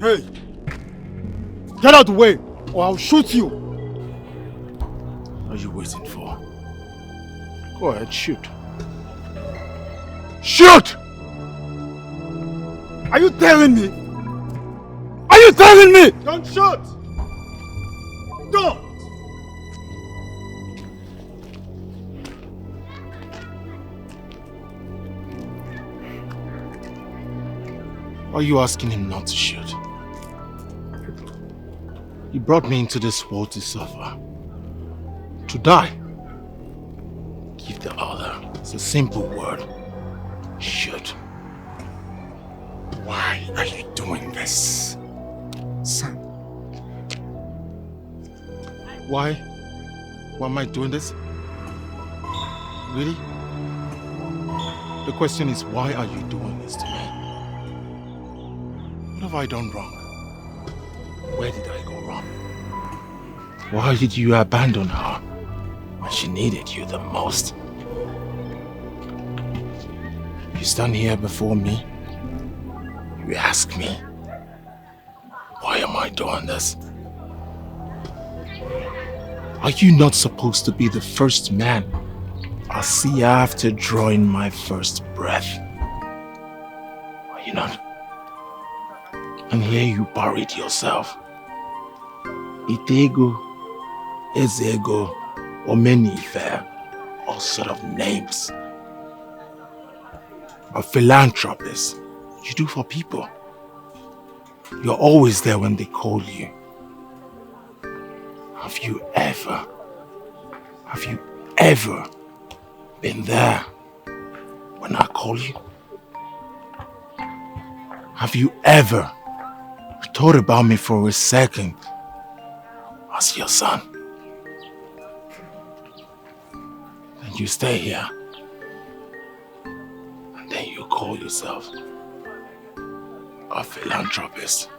Hey! Get out of the way, or I'll shoot you! What are you waiting for? Go ahead, shoot. Shoot! Are you telling me? Are you telling me? Don't shoot! Don't! Why are you asking him not to shoot? He brought me into this world to suffer. To die. Give the order. It's a simple word. Shoot. Why are you doing this, son? Why? Why am I doing this? Really? The question is, why are you doing this to me? What have I done wrong? Where did I go wrong? Why did you abandon her when she needed you the most? You stand here before me, you ask me, why am I doing this? Are you not supposed to be the first man I see after drawing my first breath? Are you not? And here you buried yourself. Etiko, Ezego, or Menife, all sort of names. A philanthropist. You do for people. You're always there when they call you. Have you ever been there when I call you? Have you ever thought about me for a second as your son? And you stay here, and then you call yourself a philanthropist.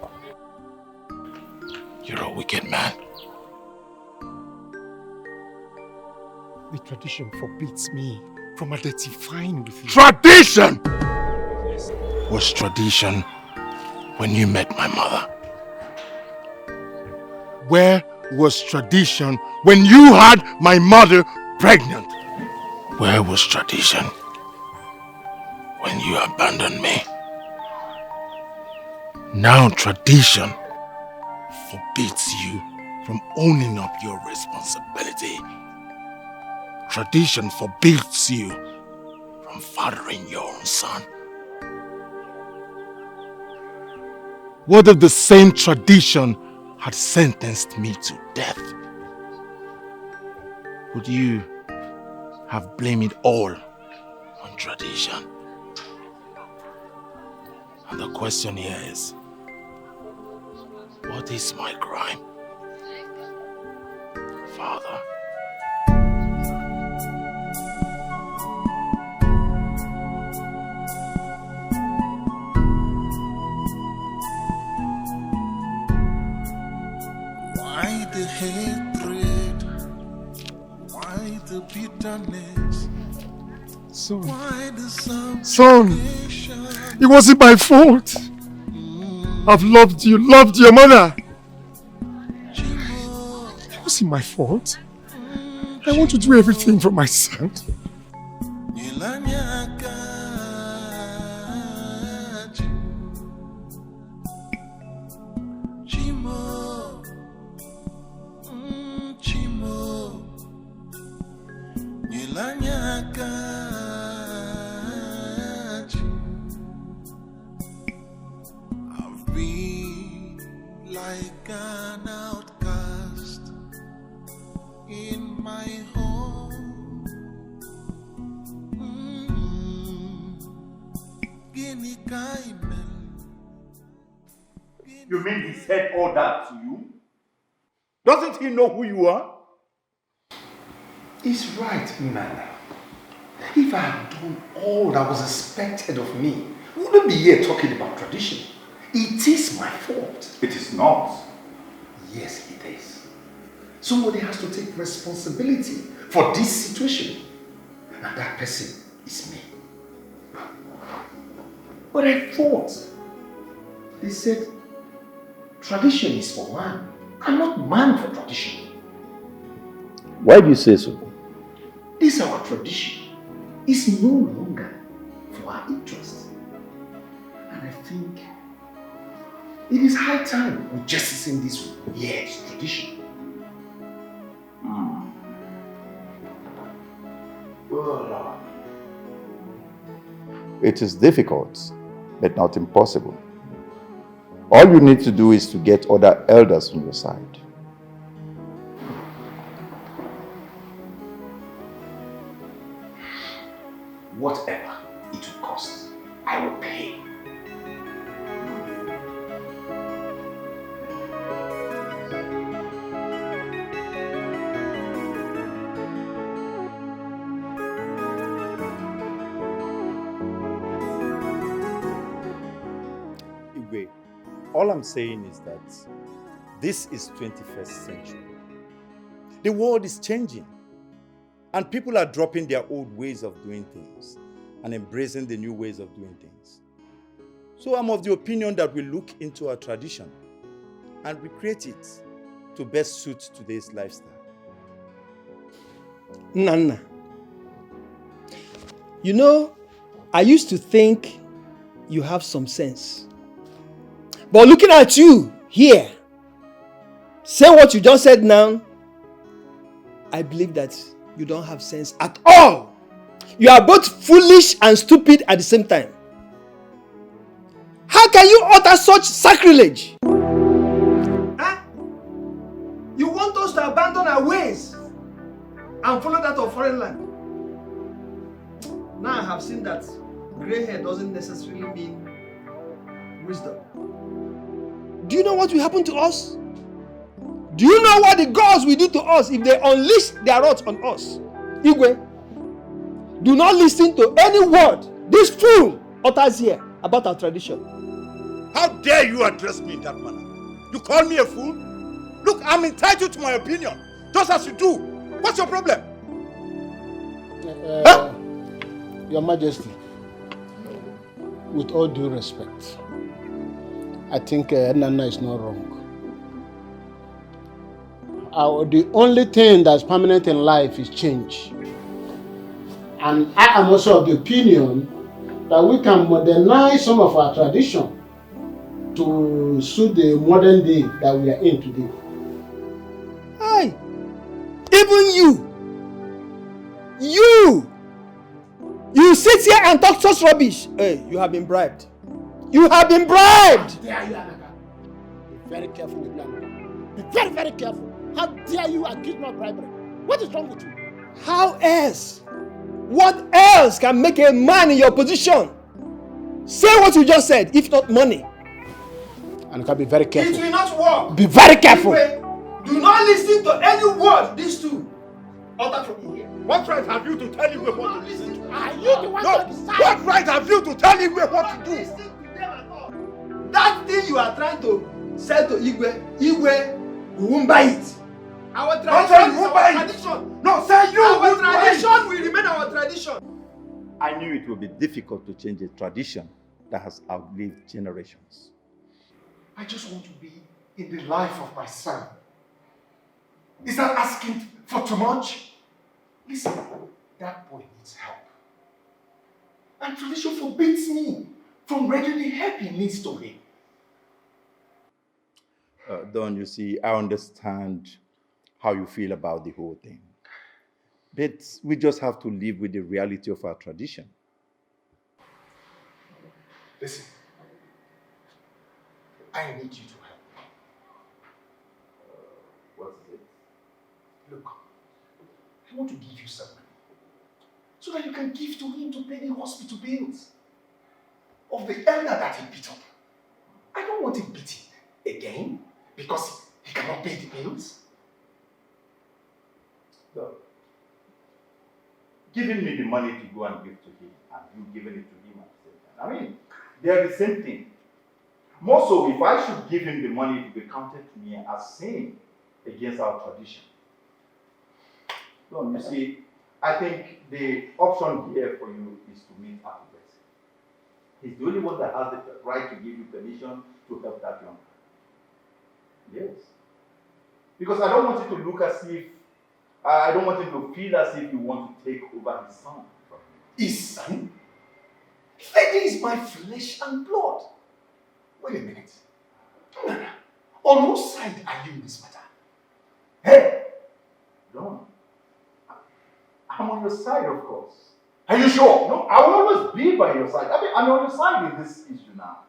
You're a wicked man. The tradition forbids me from identifying with you. Tradition! Yes. Was tradition when you met my mother? Where was tradition when you had my mother pregnant? Where was tradition when you abandoned me? Now tradition forbids you from owning up your responsibility. Tradition forbids you from fathering your own son. What if the same tradition had sentenced me to death? Would you have blamed it all on tradition? And the question here is, what is my crime, Father? Why the hatred? Why the bitterness? Son, it wasn't my fault. I've loved you, loved your mother. It wasn't my fault. I want to do everything for my son. I've been like an outcast in my home. You mean he said all that to you? Doesn't he know who you are? He's right, Nana. If I had done all that was expected of me, we wouldn't be here talking about tradition. It is my fault. It is not. Yes, it is. Somebody has to take responsibility for this situation. And that person is me. But I thought they said Tradition is for man. I'm not man for tradition. Why do you say so? This our tradition is no longer for our interest. And I think it is high time we jettison this weird tradition. It is difficult, but not impossible. All you need to do is to get other elders on your side. Whatever it will cost, I will pay. All I'm saying is that this is 21st century. The world is changing and people are dropping their old ways of doing things and embracing the new ways of doing things. So I'm of the opinion that we look into our tradition and recreate it to best suit today's lifestyle. Nana, you know, I used to think you have some sense. But looking at you here, say what you just said now, I believe that you don't have sense at all. You are both foolish and stupid at the same time. How can you utter such sacrilege? Huh? You want us to abandon our ways and follow that of foreign land? Now I have seen that gray hair doesn't necessarily mean wisdom. Do you know what will happen to us? Do you know what the gods will do to us if they unleash their wrath on us? Igwe, do not listen to any word this fool utters here about our tradition. How dare you address me in that manner? You call me a fool? Look, I'm entitled to my opinion, just as you do. What's your problem? Your Majesty, with all due respect, I think Nana is not wrong. The only thing that's permanent in life is change. And I am also of the opinion that we can modernize some of our tradition to suit the modern day that we are in today. Hey, even you sit here and talk such rubbish. Hey, you have been bribed. You have been bribed! How dare you, Anaka? Be very careful with Anaka. Be very, very careful. How dare you accuse me of bribery? What is wrong with you? How else? What else can make a man in your position say what you just said, if not money? Anaka, be very careful. It will not work. Be very careful. Do not listen to any word these two utter from here. What right have you to tell him what to listen to? Are you the one to decide? What right have you to tell him what to do? That thing you are trying to say to Igwe, we won't buy it. Our tradition is our tradition. No, say you Our won't buy it. tradition will remain our tradition. I knew it would be difficult to change a tradition that has outlived generations. I just want to be in the life of my son. Is that asking for too much? Listen, that boy needs help. And tradition forbids me from rendering the help he needs to him. Don, you see, I understand how you feel about the whole thing. But we just have to live with the reality of our tradition. Listen, I need you to help me. What is it? Look, I want to give you some money so that you can give to him to pay the hospital bills of the elder that he beat up. I don't want him beaten again because he cannot pay the bills. So, giving me the money to go and give to him and you giving it to him at the same time. I mean, they are the same thing. More so, if I should give him the money, it will be counted to me as sin against our tradition. So, you see, I think the option here for you is to meet at the best. He's the only one that has the right to give you permission to help that young man. Yes. Because I don't want it to look as if, I don't want him to feel as if you want to take over his son. His son? Lady is my flesh and blood. Wait a minute. Nana, on whose side are you in this matter? Hey! John, I'm on your side, of course. Are you sure? No, I will always be by your side. I mean, I'm on your side in this issue now.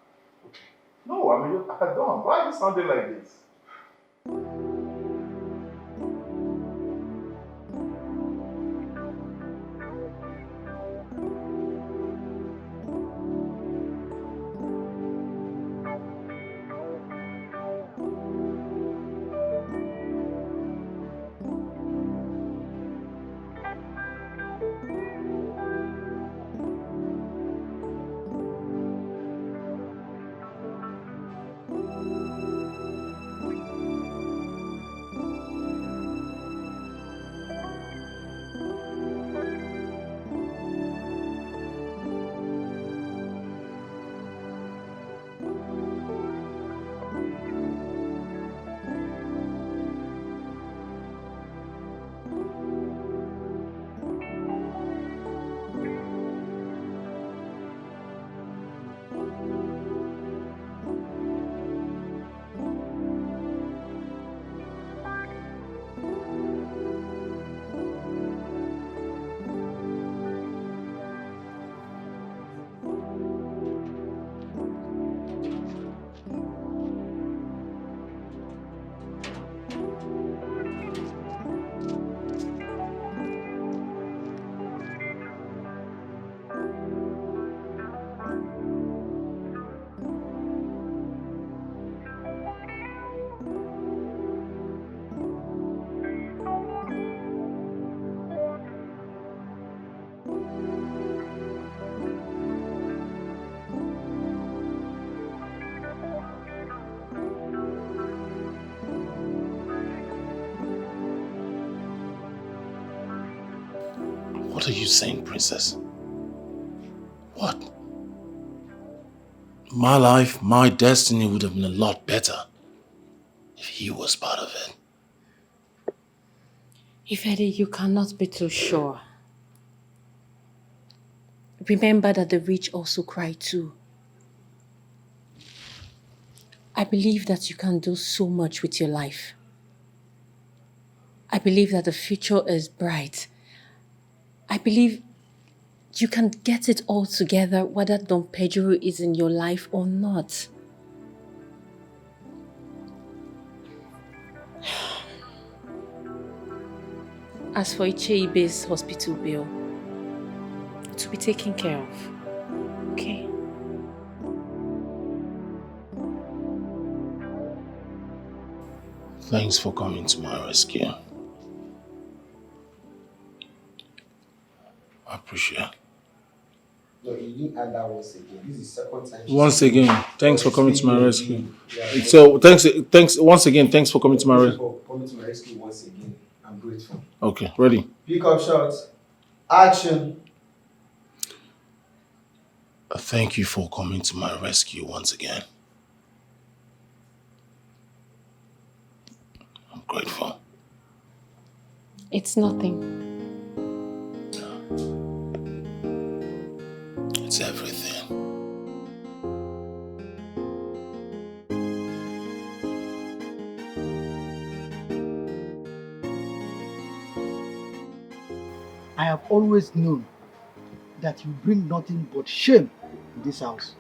Okay. No, I mean, I don't. Why are you sounding like this? What are you saying, princess? What? My life, my destiny would have been a lot better if he was part of it. Ifedi, you cannot be too sure. Remember that the rich also cry too. I believe that you can do so much with your life. I believe that the future is bright. I believe you can get it all together whether Don Pedro is in your life or not. As for Icheibe's hospital bill, to be taken care of, okay? Thanks for coming to my rescue. I appreciate it. No, you didn't add that once again. This is the second time. Once again, thanks for coming to my rescue. So, thanks once again. Thanks for coming to my rescue. For coming to my rescue once again. I'm grateful. Okay, ready. Pick up shots. Action. Thank you for coming to my rescue once again. I'm grateful. It's nothing. It's everything. I have always known that you bring nothing but shame in this house.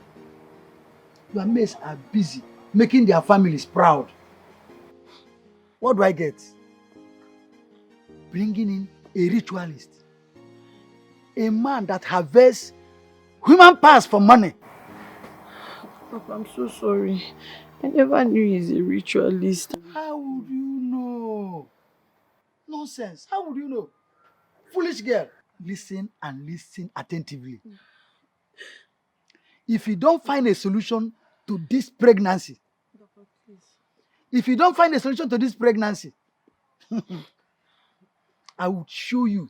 Your mates are busy making their families proud. What do I get? Bringing in a ritualist. A man that harvests human parts for money. Papa, I'm so sorry. I never knew he's a ritualist. How would you know? Nonsense. How would you know? Foolish girl. Listen and listen attentively. If you don't find a solution to this pregnancy, I would show you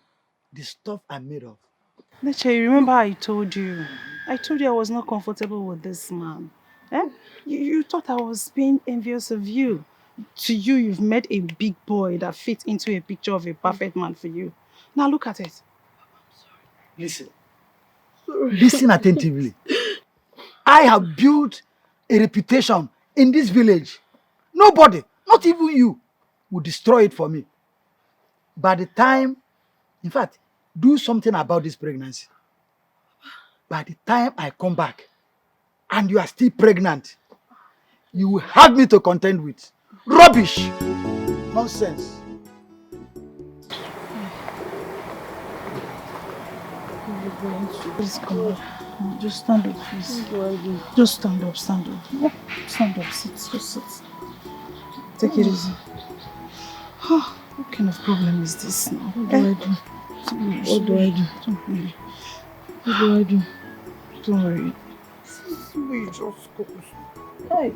the stuff I'm made of. Neche, you remember I told you? I told you I was not comfortable with this man. Eh? You thought I was being envious of you. to you, you've met a big boy that fits into a picture of a perfect man for you. Now look at it. Listen. Listen attentively. I have built a reputation in this village. Nobody, not even you, will destroy it for me. By the time, in fact, do something about this pregnancy. By the time I come back and you are still pregnant, you will have me to contend with. Rubbish! Nonsense. Please come on. Just stand up, please. Just stand up, stand up. Stand up, sit, just sit. Take it easy. What kind of problem is this now? What do I do? What do I do? Don't worry. What do I do? Don't worry. We just go. Hey.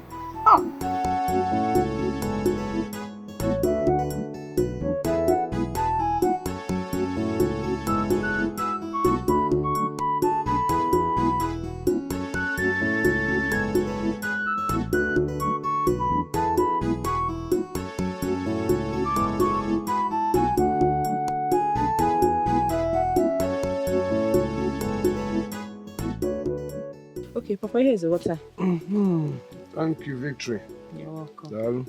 Okay, Papa, here's the water. Thank you, Victory. You're welcome.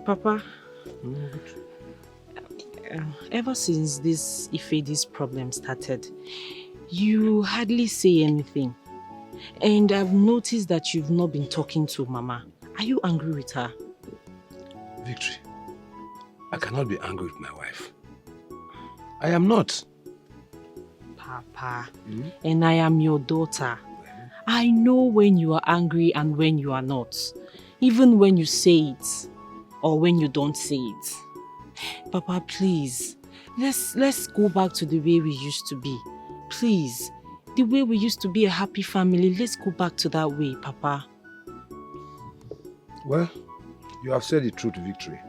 Papa, ever since this Ifedi's problem started, you hardly say anything. And I've noticed that you've not been talking to Mama. Are you angry with her? Victory, I cannot be angry with my wife. I am not. Papa, and I am your daughter. I know when you are angry and when you are not. Even when you say it or when you don't say it. Papa, please, let's go back to the way we used to be. Please, the way we used to be a happy family, let's go back to that way, Papa. Well, you have said the truth, Victory.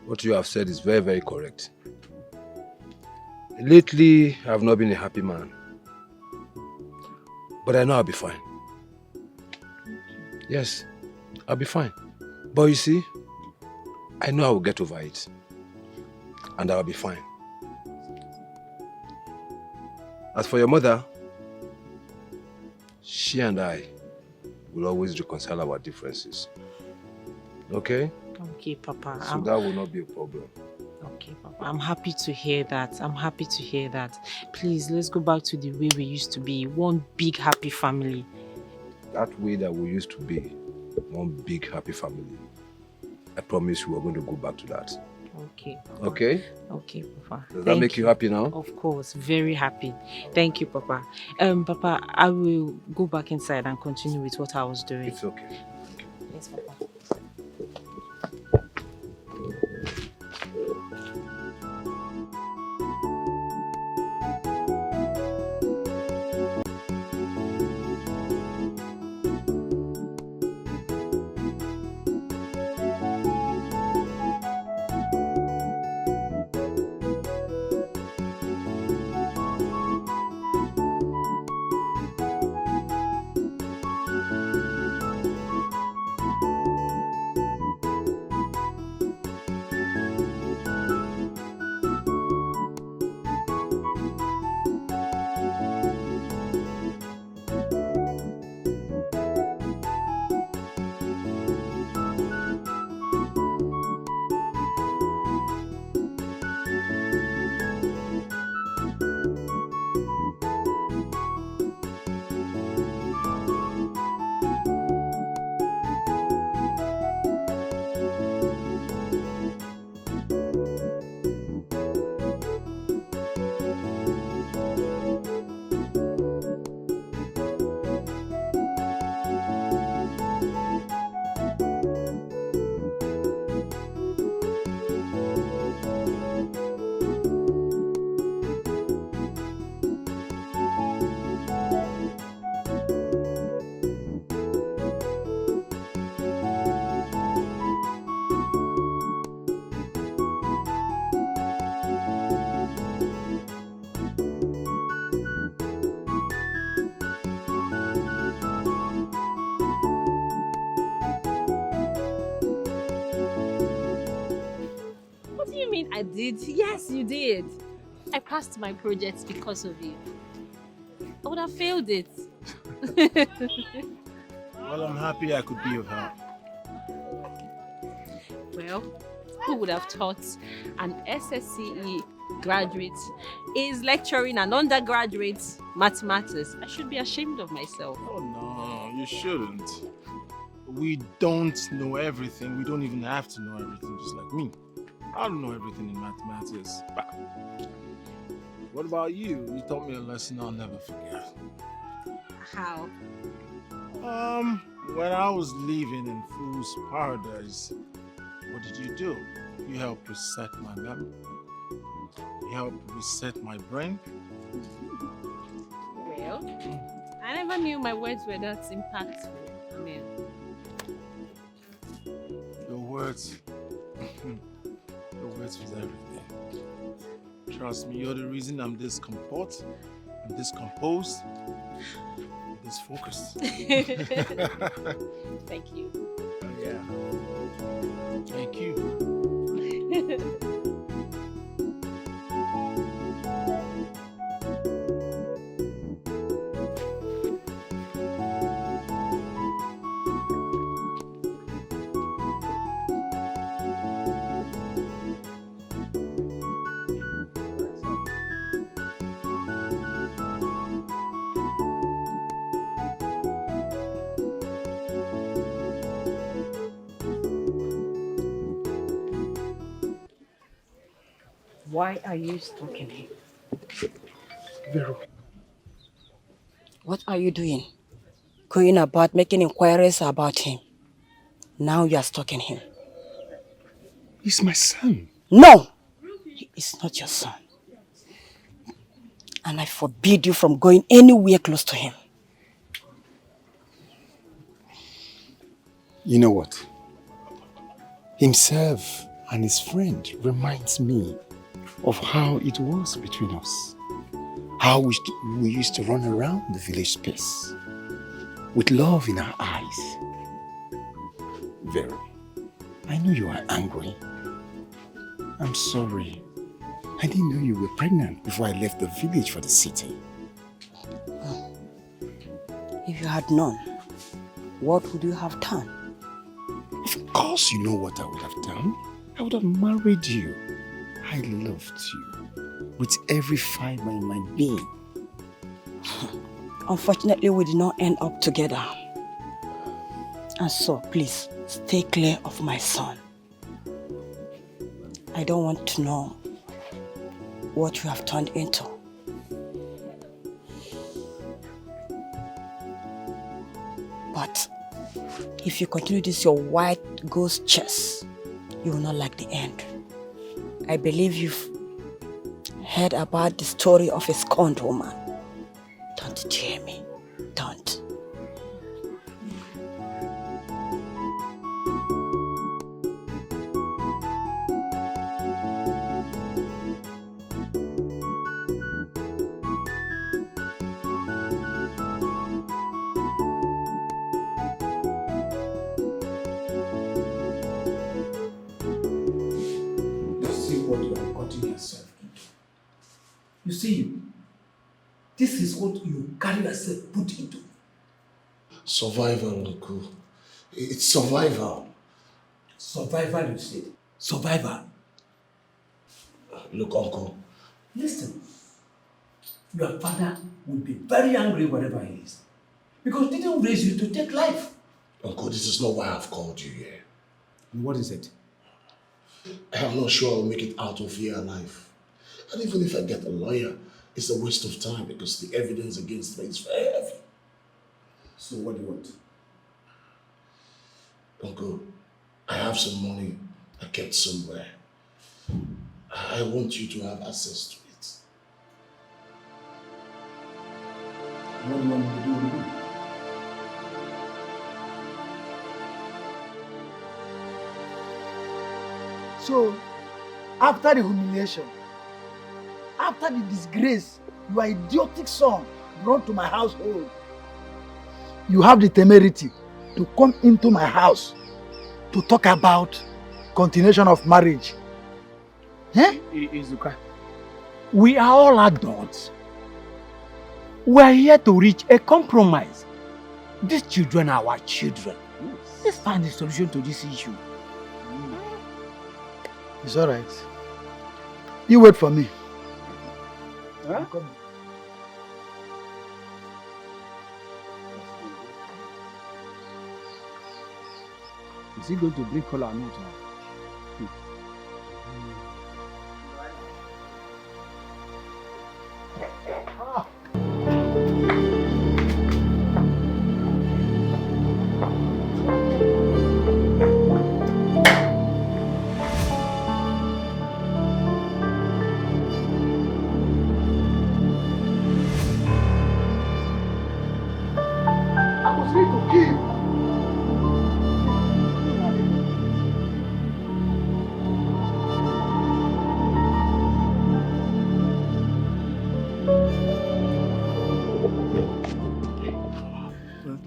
What you have said is very, very correct. Lately, I have not been a happy man. But I know I'll be fine. Yes, I'll be fine. But you see, I know I will get over it. And I'll be fine. As for your mother, she and I will always reconcile our differences. Okay? Okay, Papa. So that will not be a problem. Okay, Papa. I'm happy to hear that. I'm happy to hear that. Please, let's go back to the way we used to be. One big happy family. That way that we used to be. One big happy family. I promise you we're going to go back to that. Okay, Papa. Okay? Okay, Papa. Does that make you happy now? Of course. Very happy. Thank you, Papa. Papa, I will go back inside and continue with what I was doing. It's okay. Yes, Papa. mean I did? Yes, you did. I passed my project because of you. I would have failed it. Well, I'm happy I could be of help. Well, who would have thought an SSCE graduate is lecturing an undergraduate mathematics? I should be ashamed of myself. Oh no, you shouldn't. We don't know everything. We don't even have to know everything, just like me. I don't know everything in mathematics. But what about you? You taught me a lesson I'll never forget. How? When I was living in Fool's Paradise, what did you do? You helped reset my memory. You helped reset my brain. Well, I never knew my words were that impactful. I mean, your words was everything. Trust me, you're the reason I'm this composed, I'm this composed, this focused. Thank you. Yeah. Thank you. Why are you stalking him? Vero. What are you doing? Going about making inquiries about him. Now you are stalking him. He's my son. No! He is not your son. And I forbid you from going anywhere close to him. You know what? Himself and his friend reminds me of how it was between us. How we used to run around the village space with love in our eyes. Vero, I know you are angry. I'm sorry. I didn't know you were pregnant before I left the village for the city. If you had known, what would you have done? Of course you know what I would have done. I would have married you. I loved you with every fiber in my being. Unfortunately, we did not end up together. And so, please, stay clear of my son. I don't want to know what you have turned into. But if you continue this your white ghost chess, you will not like the end. I believe you've heard about the story of a scorned woman. Don't you hear me? Don't. You see, this is what you carry yourself put into. Survival, Luku. It's survival. Survival, you said. Survival. Look, Uncle. Listen. Your father will be very angry wherever he is. Because he didn't raise you to take life. Uncle, this is not why I've called you here. And what is it? I'm not sure I'll make it out of here alive. And even if I get a lawyer, it's a waste of time because the evidence against me is very heavy. So what do you want? Uncle, I have some money I kept somewhere. I want you to have access to it. What do you want me to do with it? So, after the humiliation, after the disgrace your idiotic son brought to my household, you have the temerity to come into my house to talk about continuation of marriage. Izuka, we are all adults. We are here to reach a compromise. These children are our children. Let's find a solution to this issue. It's all right. You wait for me. Huh? Is he going to bring cola or not?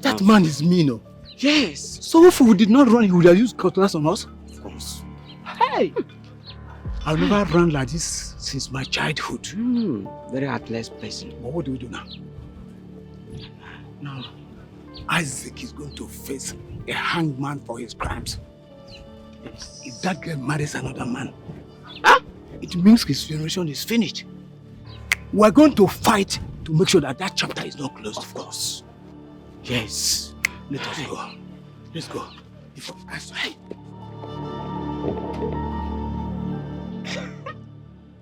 That man is mean, oh. Yes. So if we did not run, he would have used cutlass on us? Of course. Hey! I've never run like this since my childhood. Very heartless person. But what do we do now? Now, Isaac is going to face a hangman for his crimes. Yes. If that girl marries another man, it means his generation is finished. We're going to fight to make sure that that chapter is not closed. Of course. Yes. Let us go. Let's go. Before hey.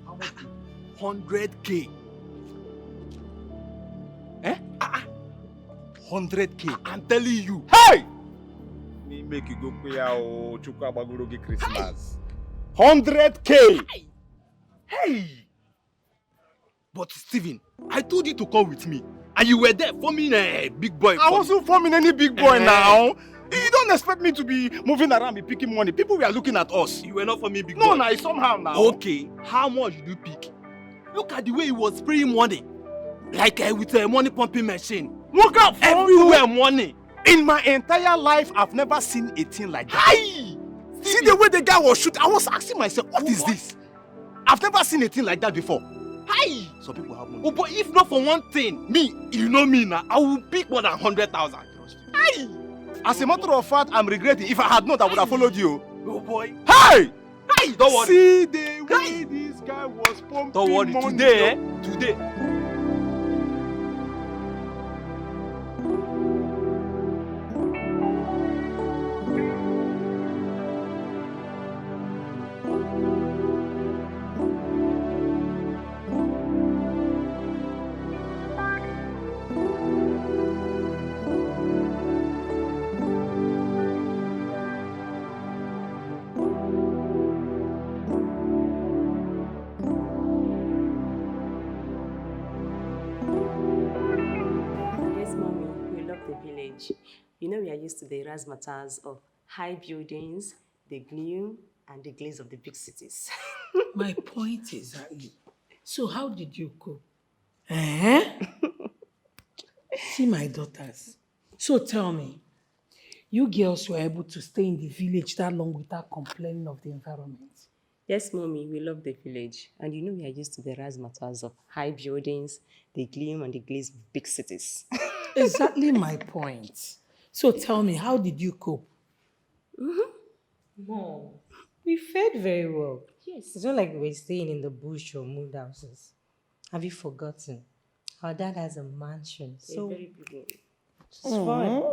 How much? 100K. Eh? 100K. I'm telling you. Hey! Me make you go pay our Chukwa Bagorogi Christmas. 100K! Hey! But Stephen, I told you to come with me. And you were there forming a big boy. I wasn't forming any big boy now. You don't expect me to be moving around, be picking money. People were looking at us. You were not forming big boy. No, nah, somehow now. Okay, how much did you pick? Look at the way he was spraying money. Like with a money pumping machine. Look out! Everywhere money. In my entire life, I've never seen a thing like that. Hey! See the way the guy was shooting? I was asking myself, what is this? I've never seen a thing like that before. Hi! Some people have money. Oh, but if not for one thing, me, you know me now, I will pick more than 100,000. Hi! As a matter of fact, I'm regretting. If I had known, I would have followed you. Oh boy. Hey! Hey! Don't worry. See the way this guy was pumping Don't worry. money. Today, today. You know, we are used to the razzmatazz of high buildings, the gloom, and the glaze of the big cities. My point is, so how did you cope? See my daughters. So tell me, you girls were able to stay in the village that long without complaining of the environment? Yes, Mommy, we love the village. And you know we are used to the razzmatazz of high buildings, the gloom, and the glaze of big cities. Exactly my point. So tell me, how did you cope? Mom, we fared very well. Yes. It's not like we're staying in the bush or mood houses. Have you forgotten? Our dad has a mansion. So very big one. It's fun.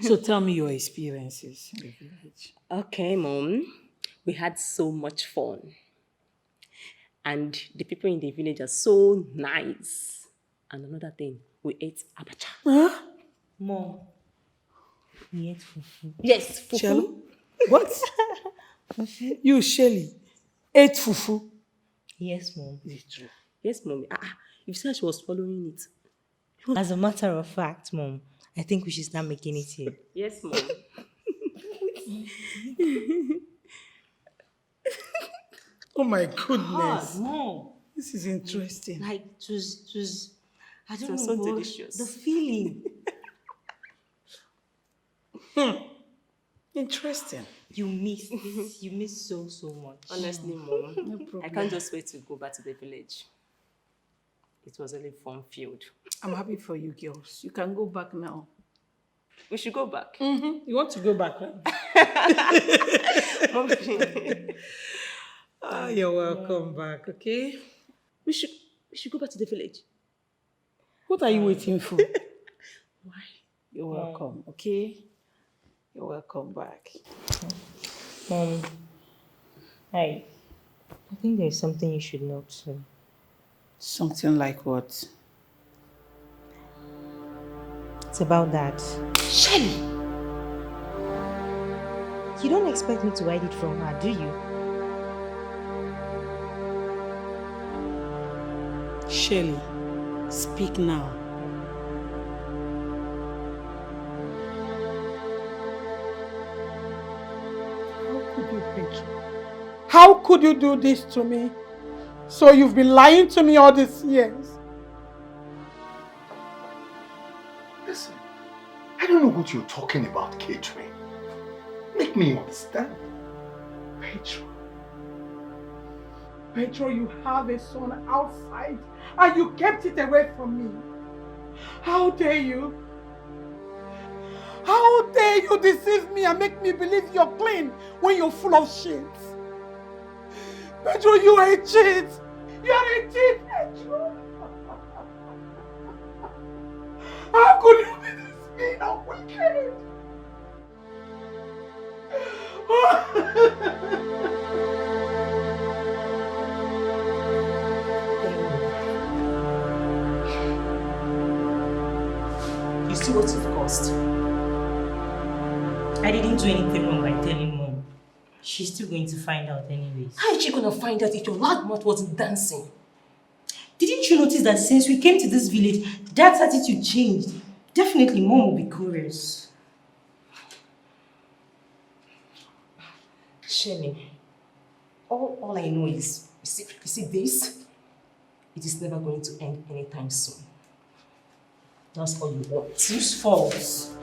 So tell me your experiences in the village. Okay, Mom. We had so much fun. And the people in the village are so nice. And another thing, we ate abacha. Huh? Mom, we ate fufu. Yes, fufu. Shelly? What? Fufu? You, Shelly, ate fufu? Yes, Mom. Is it true? Yes, Mommy. You said she was following it. As a matter of fact, Mom, I think we should start making it here. Yes, Mom. Oh my goodness. Mom. This is interesting. Like, it was I don't know, so but delicious. the feeling. Interesting. You miss so much. Honestly, Mom, No problem. I can't just wait to go back to the village. It was really fun-filled. I'm happy for you girls. You can go back now. We should go back. You want to go back, right? You're welcome back, okay? We should go back to the village. What are you waiting for? Why? You're welcome, okay? You're welcome back. Mom, I think there's something you should know too. Something like what? It's about that. Shelly! You don't expect me to hide it from her, do you? Shelly, speak now. How could you, Petra? How could you do this to me? So you've been lying to me all these years? Listen, I don't know what you're talking about, Catherine. Make me understand. Petra, you have a son outside and you kept it away from me. How dare you? How dare you deceive me and make me believe you're clean when you're full of shit? Petra, you are a cheat. You are a cheat, Petra. How could you be this mean and wicked? You see what you've caused? I didn't do anything wrong by telling Mom. She's still going to find out anyways. How is she going to find out if your loud mouth wasn't dancing? Didn't you notice that since we came to this village, Dad's attitude changed? Definitely Mom will be curious. Shelly, all I know is, you see this? It is never going to end anytime soon. That's all you want. Whose fault?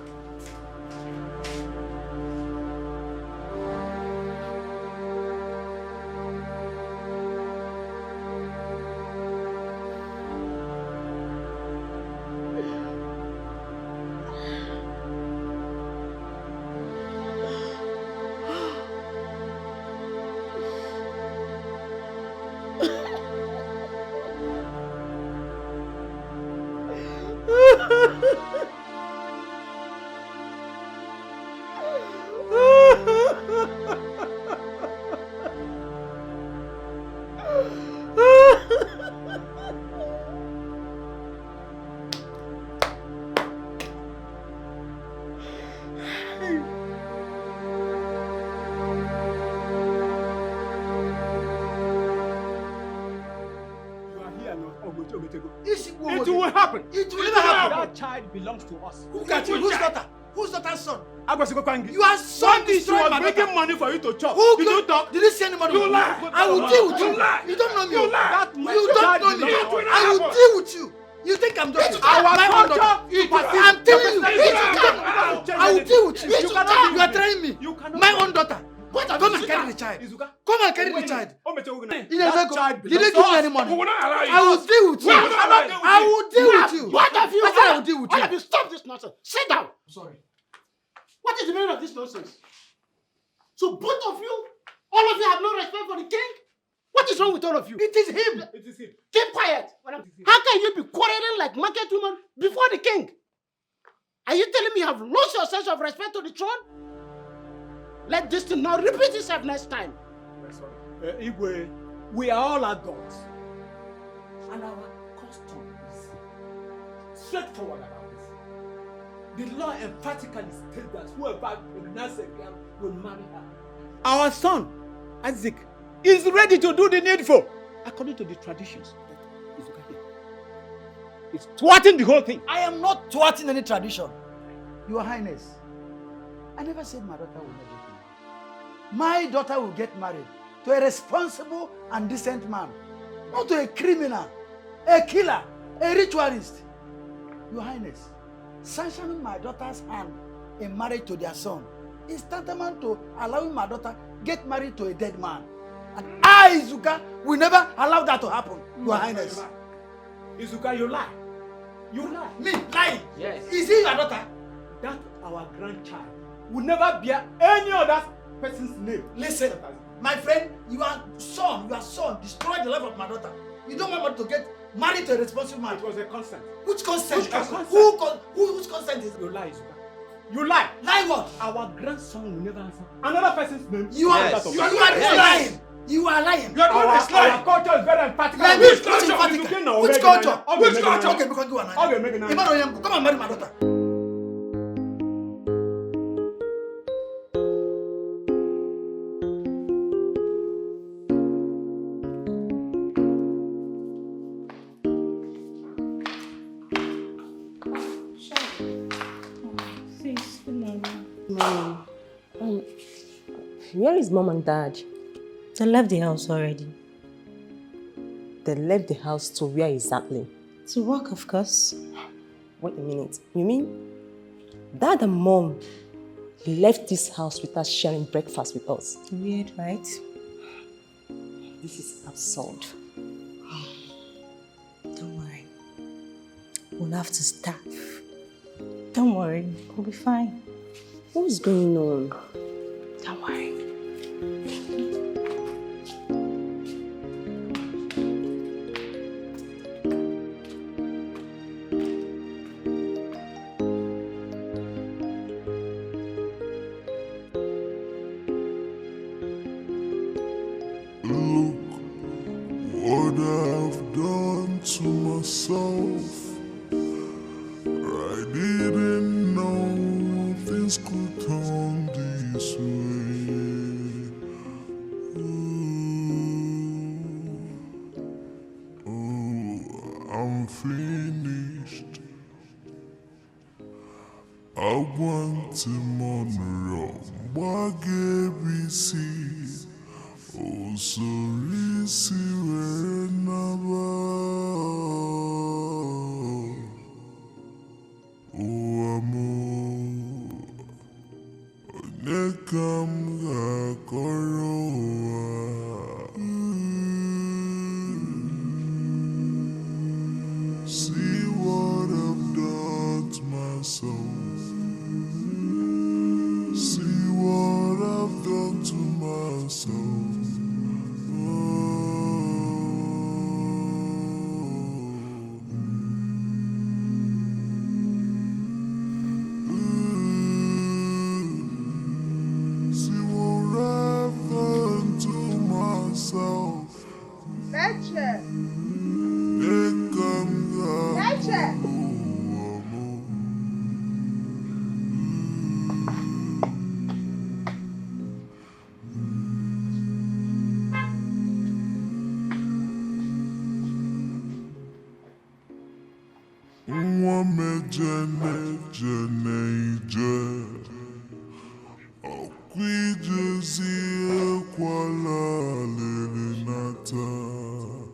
It will happen. It will never happen. That child belongs to us. Who got you? Whose daughter? Whose daughter's son? Agbasikokwangi. You are son destroyed my daughter. Bringing money for you to chop. Who you don't talk. Did you see any money? You lie. I will deal with you. You lie. You don't know me. You lie. You don't know me. I will deal with you. You think I'm joking? Our culture. I'm telling you. I will deal with you. You are trying me. My own daughter. Come and carry the child. Come and carry the child. Did they give me any money? I will deal with you. I will deal with you. What have you? I will deal with you. What have you? Stop this nonsense. Sit down. Sorry. What is the meaning of this nonsense? So both of you, all of you have no respect for the king? What is wrong with all of you? It is him. It is him. Keep quiet. How can you be quarreling like market women before the king? Are you telling me you have lost your sense of respect to the throne? Let this thing now repeat itself next time. Sorry. Igwe, we are all adults. And our custom is straightforward about this. The law emphatically states that whoever impregnates a girl will marry her. Our son, Isaac, is ready to do the needful according to the traditions. It's thwarting the whole thing. I am not thwarting any tradition. Your Highness, I never said my daughter will not get married. My daughter will get married to a responsible and decent man, not to a criminal, a killer, a ritualist. Your Highness, sanctioning my daughter's hand in marriage to their son is tantamount to allowing my daughter get married to a dead man. And I, Izuka, will never allow that to happen, Your Highness. Izuka, you lie. You lie. Me, lying? Yes. Is he your daughter? That our grandchild will never bear any other person's name. Listen, my friend, your son, destroyed the life of my daughter. You don't want her to get married to a responsible man. It was a consent. Which consent? Which consent? Whose consent is it? You lie, Izuka. You lie. Lie what? Our grandson will never answer another person's name. You are lying. You are lying. Our culture is very emphatic. Which culture? Which culture? Which culture? Okay, because you are lying. Okay, come and marry my daughter. Mom, where is Mom and Dad? They left the house already. They left the house to where exactly? To work, of course. Wait a minute. You mean Dad and Mom left this house without sharing breakfast with us? Weird, right? This is absurd. Don't worry. We'll have to starve. Don't worry. We'll be fine. What's going on? Don't worry. Look what I've done to myself. I didn't know things could turn this way. I'm finished. I want to monroe. Bagabisi. Oh, sorry, see where never. Oh, amor. Nekam gakoroa. See what I've done to myself. See what I've done to myself. See what I've done to myself. Leche. Nekam Leche.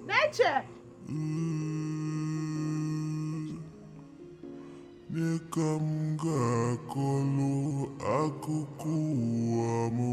Leche. Nekam gakolo akuku amo.